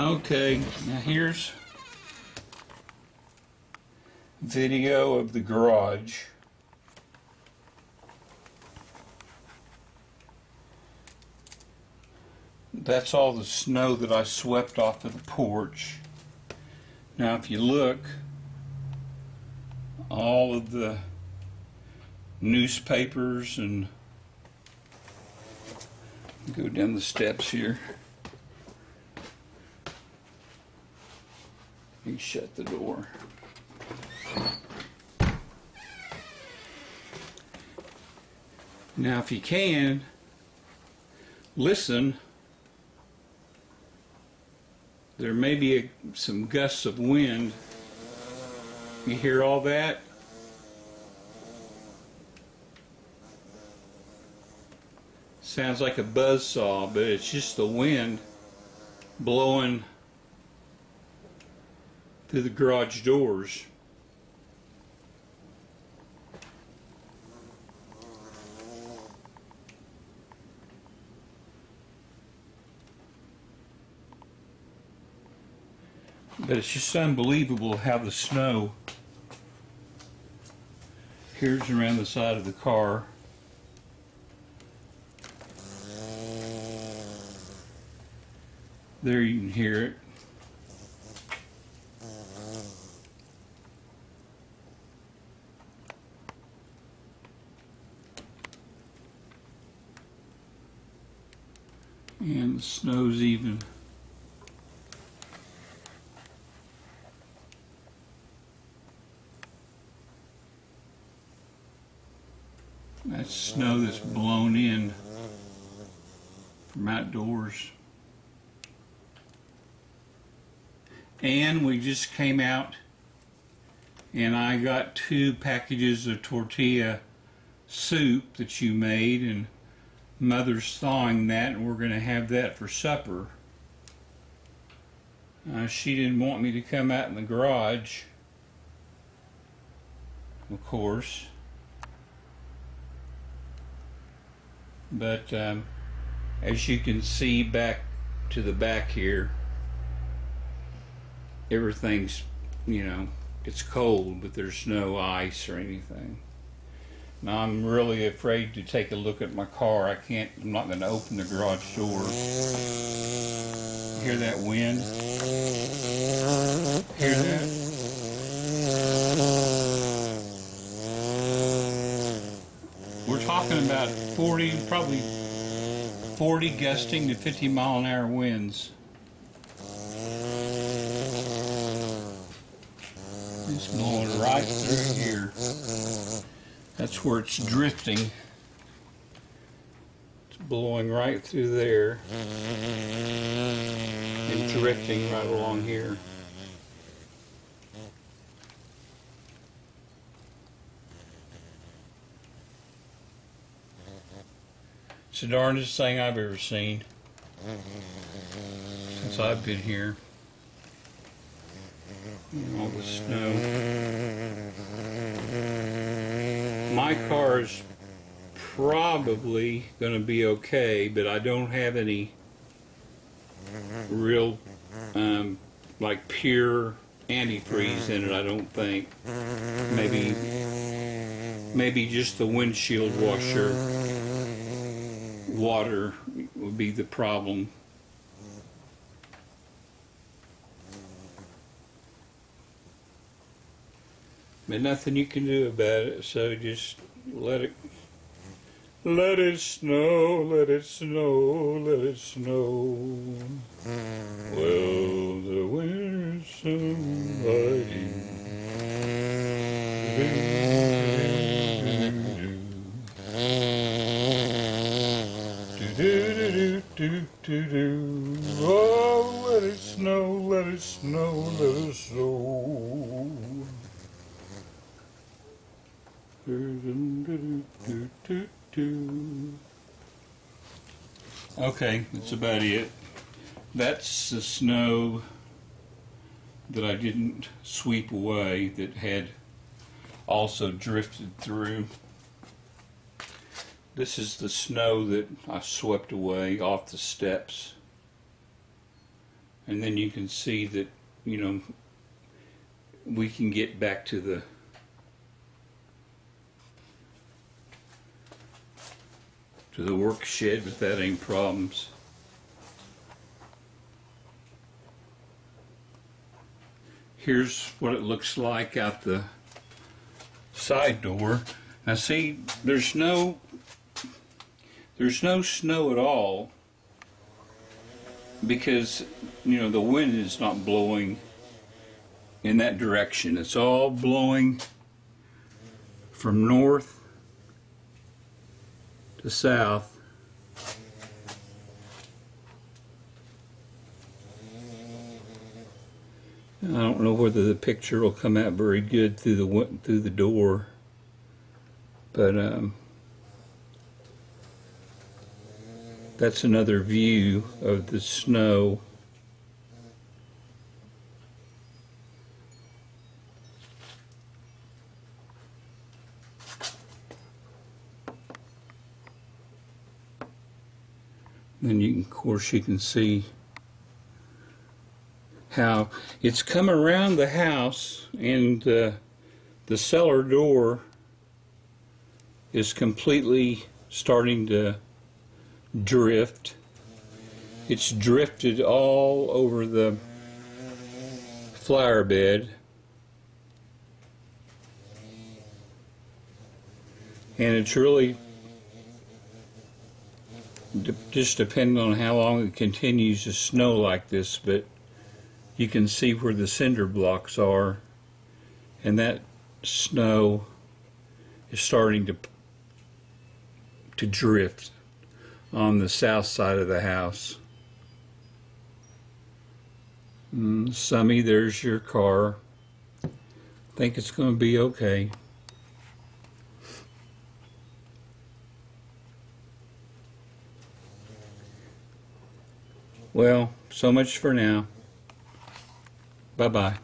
Okay, now here's video of the garage. That's all the snow that I swept off of the porch. Now if you look, all of the newspapers and go down the steps here. You shut the door. Now if you can, listen. There may be some gusts of wind. You hear all that? Sounds like a buzzsaw, but it's just the wind blowing through the garage doors. But it's just unbelievable how the snow here's around the side of the car. There you can hear it. And the snow's even that's snow that's blown in from outdoors. And we just came out and I got 2 packages of tortilla soup that you made, and Mother's thawing that, and we're going to have that for supper. She didn't want me to come out in the garage, of course. But as you can see back to the back here, everything's, you know, it's cold, but there's no ice or anything. Now I'm really afraid to take a look at my car. I'm not going to open the garage door. Hear that wind? Hear that? We're talking about 40, probably 40 gusting to 50 mile an hour winds. It's blowing right through here. That's where it's drifting. It's blowing right through there and drifting right along here. It's the darndest thing I've ever seen since I've been here. All the snow. My car is probably going to be okay, but I don't have any real like pure antifreeze in it, I don't think. Maybe just the windshield washer water would be the problem. But nothing you can do about it, so just let it snow, let it snow, let it snow. Well, the winter's soon lighting. Oh, let it snow, let it snow, let it snow. Okay, that's about it. That's the snow that I didn't sweep away that had also drifted through. This is the snow that I swept away off the steps And then you can see that, you know, we can get back to the work shed without any problems. Here's what it looks like out the side door. Now see, there's no snow at all because, you know, the wind is not blowing in that direction. It's all blowing from north to south. I don't know whether the picture will come out very good through the door, but that's another view of the snow. And of course, you can see how it's come around the house, and the cellar door is completely starting to drift. It's drifted all over the flower bed, and it's really just depending on how long it continues to snow like this, but you can see where the cinder blocks are, and that snow is starting to drift on the south side of the house. Summy, there's your car. I think it's going to be okay. Well, so much for now. Bye-bye.